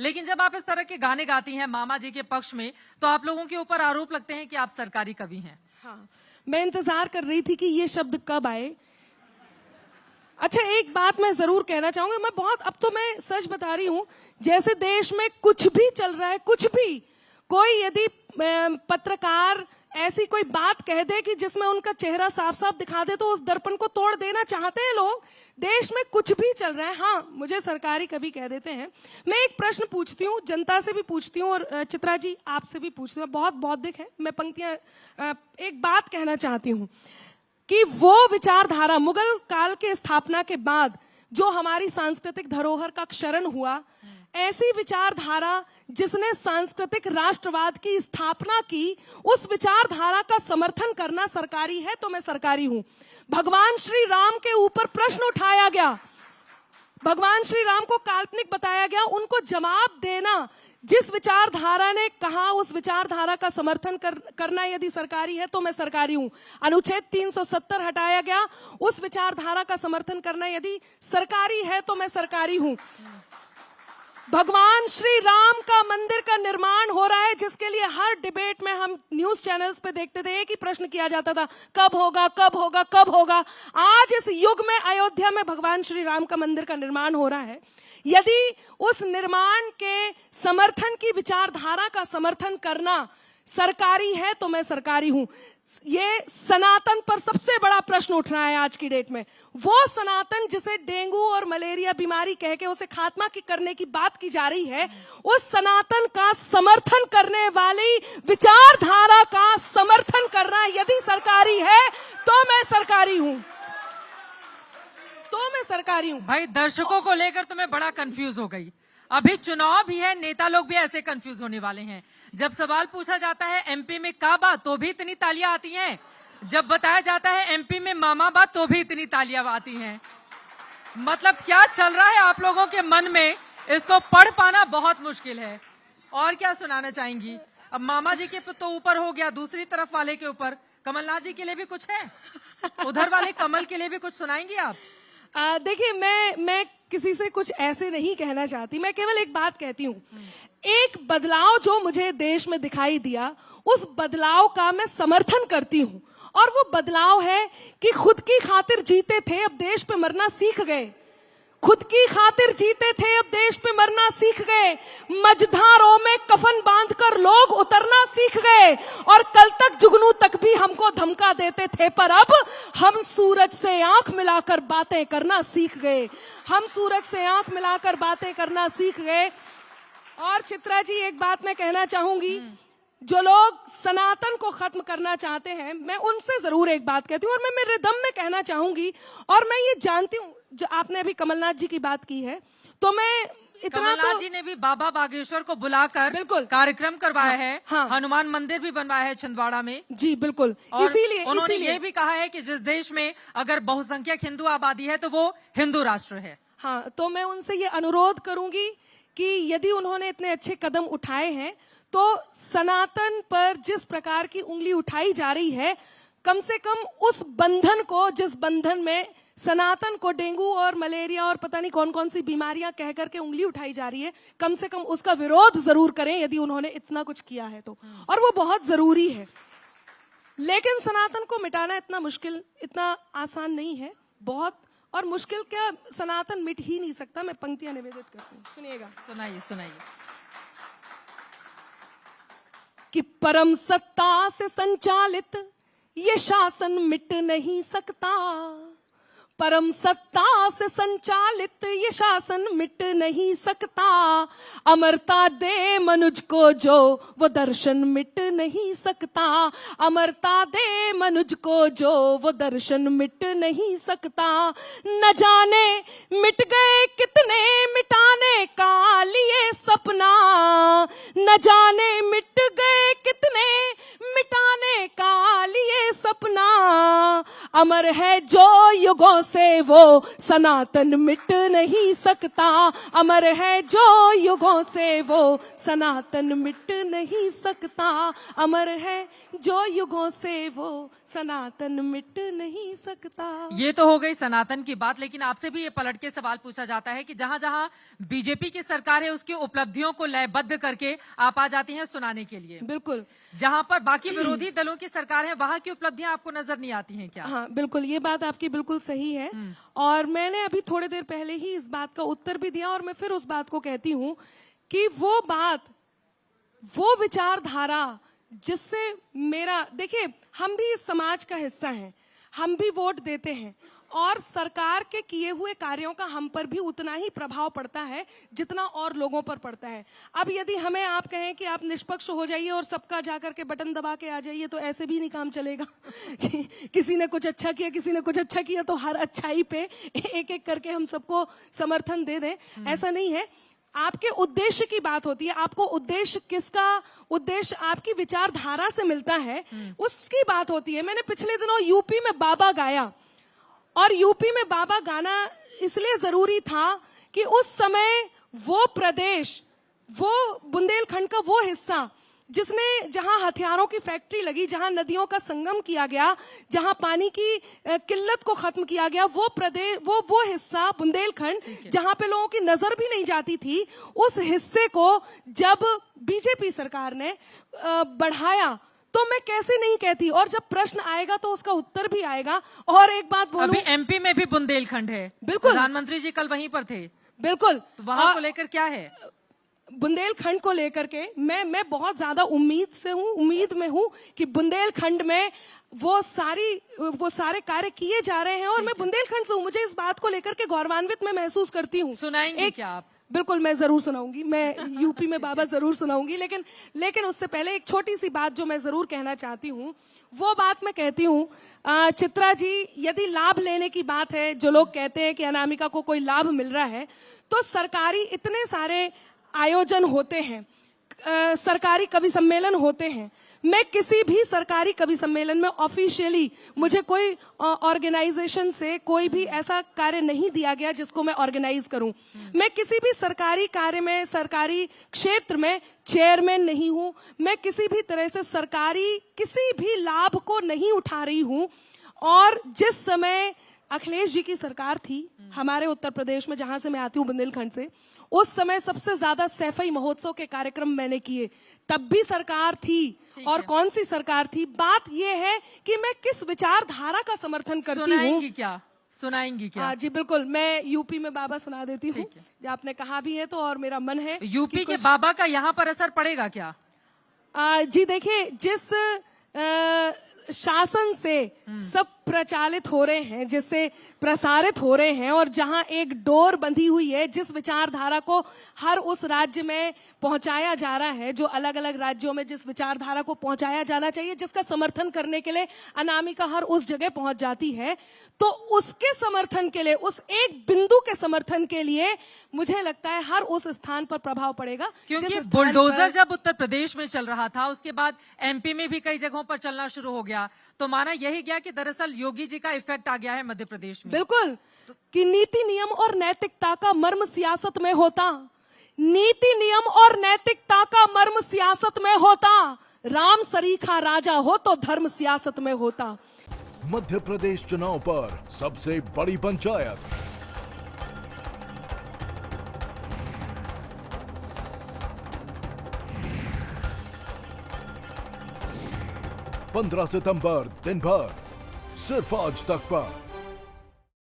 लेकिन जब आप इस तरह के गाने गाती हैं मामा जी के पक्ष में, तो आप लोगों के ऊपर आरोप लगते हैं कि आप सरकारी कवि हैं। हाँ, मैं इंतजार कर रही थी कि ये शब्द कब आए। अच्छा, एक बात मैं जरूर कहना चाहूंगा, मैं बहुत, अब तो मैं सच बता रही हूं, जैसे देश में कुछ भी चल रहा है, कुछ भी, कोई यदि पत्रकार ऐसी कोई बात कह दे कि जिसमें उनका चेहरा साफ साफ दिखा दे, तो उस दर्पण को तोड़ देना चाहते हैं लोग। देश में कुछ भी चल रहा है, हाँ, मुझे सरकारी कवि कह देते हैं। मैं एक प्रश्न पूछती हूँ, जनता से भी पूछती हूँ और चित्रा जी आपसे भी पूछती हूँ, बहुत बौद्धिक है, मैं पंक्तियां, एक बात कहना चाहती हूँ कि वो विचारधारा मुगल काल के स्थापना के बाद जो हमारी सांस्कृतिक धरोहर का क्षरण हुआ, ऐसी विचारधारा जिसने सांस्कृतिक राष्ट्रवाद की स्थापना की, उस विचारधारा का समर्थन करना सरकारी है तो मैं सरकारी हूं। भगवान श्री राम के ऊपर प्रश्न उठाया गया, भगवान श्री राम को काल्पनिक बताया गया, उनको जवाब देना, जिस विचारधारा ने कहा उस विचारधारा का समर्थन करना यदि सरकारी है तो मैं सरकारी हूं। अनुच्छेद 370 हटाया गया, उस विचारधारा का समर्थन करना यदि सरकारी है तो मैं सरकारी हूं। भगवान श्री राम का मंदिर का निर्माण हो रहा है, जिसके लिए हर डिबेट में हम न्यूज चैनल्स पे देखते थे, एक ही प्रश्न किया जाता था, कब होगा, कब होगा, कब होगा। आज इस युग में अयोध्या में भगवान श्री राम का मंदिर का निर्माण हो रहा है। यदि उस निर्माण के समर्थन की विचारधारा का समर्थन करना सरकारी है तो मैं सरकारी हूं। ये सनातन पर सबसे बड़ा प्रश्न उठ रहा है आज की डेट में। वो सनातन जिसे डेंगू और मलेरिया बीमारी कह के उसे खात्मा की करने की बात की जा रही है, उस सनातन का समर्थन करने वाली विचारधारा का समर्थन करना यदि सरकारी है तो मैं सरकारी हूं, तो मैं सरकारी हूं। भाई, दर्शकों को लेकर तो मैं बड़ा कंफ्यूज हो गई। अभी चुनाव भी है, नेता लोग भी ऐसे कंफ्यूज होने वाले हैं। जब सवाल पूछा जाता है एमपी में काबा तो भी इतनी तालियां आती हैं, जब बताया जाता है एमपी में मामाबाद तो भी इतनी तालियां आती हैं। मतलब क्या चल रहा है आप लोगों के मन में, इसको पढ़ पाना बहुत मुश्किल है। और क्या सुनाना चाहेंगी? अब मामा जी के तो ऊपर हो गया, दूसरी तरफ वाले के ऊपर कमलनाथ जी के लिए भी कुछ है, उधर वाले कमल के लिए भी कुछ सुनाएंगी आप? देखिए, मैं किसी से कुछ ऐसे नहीं कहना चाहती, मैं केवल एक बात कहती हूँ, एक बदलाव जो मुझे देश में दिखाई दिया, उस बदलाव का मैं समर्थन करती हूँ। और वो बदलाव है कि खुद की खातिर जीते थे, अब देश पे मरना सीख गए। खुद की खातिर जीते थे, अब देश पे मरना सीख गए। मझधारों में कफन बांधकर लोग उतरना सीख गए, और कल तक जुगनू तक भी हमको धमका देते थे, पर अब हम सूरज से आंख मिलाकर बातें करना सीख गए। हम सूरज से आंख मिलाकर बातें करना सीख गए। और चित्रा जी, एक बात मैं कहना चाहूंगी, जो लोग सनातन को खत्म करना चाहते हैं, मैं उनसे जरूर एक बात कहती हूँ, और मैं मेरे दम में कहना चाहूंगी, और मैं ये जानती हूँ, जो आपने अभी कमलनाथ जी की बात की है, तो मैं इतना, कमलनाथ जी ने भी बाबा बागेश्वर को बुलाकर बिल्कुल कार्यक्रम करवाया है। हाँ, हनुमान मंदिर भी बनवाया है छिंदवाड़ा में। जी बिल्कुल। इसीलिए उन्होंने ये भी कहा है कि जिस देश में अगर बहुसंख्यक हिंदू आबादी है तो वो हिंदू राष्ट्र है। हाँ, तो मैं उनसे ये अनुरोध करूंगी कि यदि उन्होंने इतने अच्छे कदम उठाए हैं, तो सनातन पर जिस प्रकार की उंगली उठाई जा रही है, कम से कम उस बंधन को, जिस बंधन में सनातन को डेंगू और मलेरिया और पता नहीं कौन कौन सी बीमारियां कह करके उंगली उठाई जा रही है, कम से कम उसका विरोध जरूर करें यदि उन्होंने इतना कुछ किया है तो। और वो बहुत जरूरी है। लेकिन सनातन को मिटाना इतना मुश्किल, इतना आसान नहीं है, बहुत। और मुश्किल क्या, सनातन मिट ही नहीं सकता। मैं पंक्तियां निवेदित करती हूँ, सुनिएगा। सुनाइए सुनाइए। कि परम सत्ता से संचालित ये शासन मिट नहीं सकता, परम सत्ता से संचालित ये शासन मिट नहीं सकता। अमरता दे मनुज को जो वो दर्शन मिट नहीं सकता, अमरता दे मनुज को जो वो दर्शन मिट नहीं सकता। न जाने मिट गए कितने मिटाने का लिए सपना, न जाने मिट गए कितने मिटाने का लिए सपना। अमर है जो युगों से वो सनातन मिट नहीं सकता, अमर है जो युगों से वो सनातन मिट नहीं सकता, अमर है जो युगों से वो सनातन मिट नहीं सकता। ये तो हो गई सनातन की बात, लेकिन आपसे भी ये पलट के सवाल पूछा जाता है कि जहां जहां बीजेपी की सरकार है उसकी उपलब्धियों को लयबद्ध करके आप आ जाती हैं सुनाने के लिए, बिल्कुल, जहां पर बाकी विरोधी दलों की सरकार है वहां की उपलब्धियां आपको नजर नहीं आती हैं क्या? हाँ बिल्कुल, ये बात आपकी बिल्कुल सही है। और मैंने अभी थोड़ी देर पहले ही इस बात का उत्तर भी दिया और मैं फिर उस बात को कहती हूँ कि वो बात, वो विचारधारा जिससे मेरा, देखिए हम भी इस समाज का हिस्सा हैं, हम भी वोट देते हैं और सरकार के किए हुए कार्यों का हम पर भी उतना ही प्रभाव पड़ता है जितना और लोगों पर पड़ता है। अब यदि हमें आप कहें कि आप निष्पक्ष हो जाइए और सबका जाकर के बटन दबा के आ जाइए तो ऐसे भी नहीं काम चलेगा। किसी ने कुछ अच्छा किया, किसी ने कुछ अच्छा किया तो हर अच्छाई पे एक एक करके हम सबको समर्थन दे दें, ऐसा नहीं है। आपके उद्देश्य की बात होती है, आपको उद्देश्य किसका, उद्देश्य आपकी विचारधारा से मिलता है उसकी बात होती है। मैंने पिछले दिनों यूपी में बाबा गाया और यूपी में बाबा गाना इसलिए जरूरी था कि उस समय वो प्रदेश, वो बुंदेलखंड का वो हिस्सा जिसने, जहां हथियारों की फैक्ट्री लगी, जहां नदियों का संगम किया गया, जहां पानी की किल्लत को खत्म किया गया, वो प्रदेश, वो हिस्सा बुंदेलखंड जहां पे लोगों की नजर भी नहीं जाती थी, उस हिस्से को जब बीजेपी सरकार ने बढ़ाया तो मैं कैसे नहीं कहती, और जब प्रश्न आएगा तो उसका उत्तर भी आएगा। और एक बात बोलूं, अभी एमपी में भी बुंदेलखंड है, बिल्कुल, प्रधानमंत्री जी कल वहीं पर थे, बिल्कुल, तो वहां को लेकर क्या है? बुंदेलखंड को लेकर के मैं बहुत ज्यादा उम्मीद में हूं कि बुंदेलखंड में वो सारे कार्य किए जा रहे हैं और मैं बुंदेलखंड से हूं, मुझे इस बात को लेकर के गौरवान्वित मैं महसूस करती हूं। सुनाएंगे क्या आप? बिल्कुल, मैं जरूर सुनाऊंगी, मैं यूपी में बाबा जरूर सुनाऊंगी, लेकिन उससे पहले एक छोटी सी बात जो मैं जरूर कहना चाहती हूँ, वो बात मैं कहती हूँ चित्रा जी, यदि लाभ लेने की बात है, जो लोग कहते हैं कि अनामिका को कोई लाभ मिल रहा है, तो सरकारी इतने सारे आयोजन होते हैं, सरकारी कवि सम्मेलन होते हैं, मैं किसी भी सरकारी कवि सम्मेलन में ऑफिशियली, मुझे कोई ऑर्गेनाइजेशन से कोई भी ऐसा कार्य नहीं दिया गया जिसको मैं ऑर्गेनाइज करूं। मैं किसी भी सरकारी कार्य में, सरकारी क्षेत्र में चेयरमैन नहीं हूं, मैं किसी भी तरह से सरकारी किसी भी लाभ को नहीं उठा रही हूं। और जिस समय अखिलेश जी की सरकार थी हमारे उत्तर प्रदेश में, जहां से मैं आती हूँ बुंदेलखंड से, उस समय सबसे ज्यादा सैफई महोत्सव के कार्यक्रम मैंने किए, तब भी सरकार थी। और कौन सी सरकार थी? बात यह है कि मैं किस विचारधारा का समर्थन करती हूँ। सुनाएंगी क्या? जी बिल्कुल, मैं यूपी में बाबा सुना देती हूँ, जो आपने कहा भी है तो, और मेरा मन है। यूपी के बाबा का यहाँ पर असर पड़ेगा क्या? जी देखिए, जिस शासन से सब प्रचालित हो रहे हैं, जिससे प्रसारित हो रहे हैं, और जहां एक डोर बंधी हुई है, जिस विचारधारा को हर उस राज्य में पहुंचाया जा रहा है, जो अलग अलग राज्यों में जिस विचारधारा को पहुंचाया जाना चाहिए, जिसका समर्थन करने के लिए अनामिका हर उस जगह पहुंच जाती है, तो उसके समर्थन के लिए, उस एक बिंदु के समर्थन के लिए मुझे लगता है हर उस स्थान पर प्रभाव पड़ेगा। क्योंकि बुलडोजर जब उत्तर प्रदेश में चल रहा था, उसके बाद एमपी में भी कई जगहों पर चलना शुरू हो गया, तो माना यही गया कि दरअसल योगी जी का इफेक्ट आ गया है मध्य प्रदेश में। बिल्कुल, कि नीति नियम और नैतिकता का मर्म सियासत में होता, नीति नियम और नैतिकता का मर्म सियासत में होता, राम सरीखा राजा हो तो धर्म सियासत में होता। मध्य प्रदेश चुनाव पर सबसे बड़ी पंचायत 15 सितंबर दिन भर सिर्फ आज तक पर।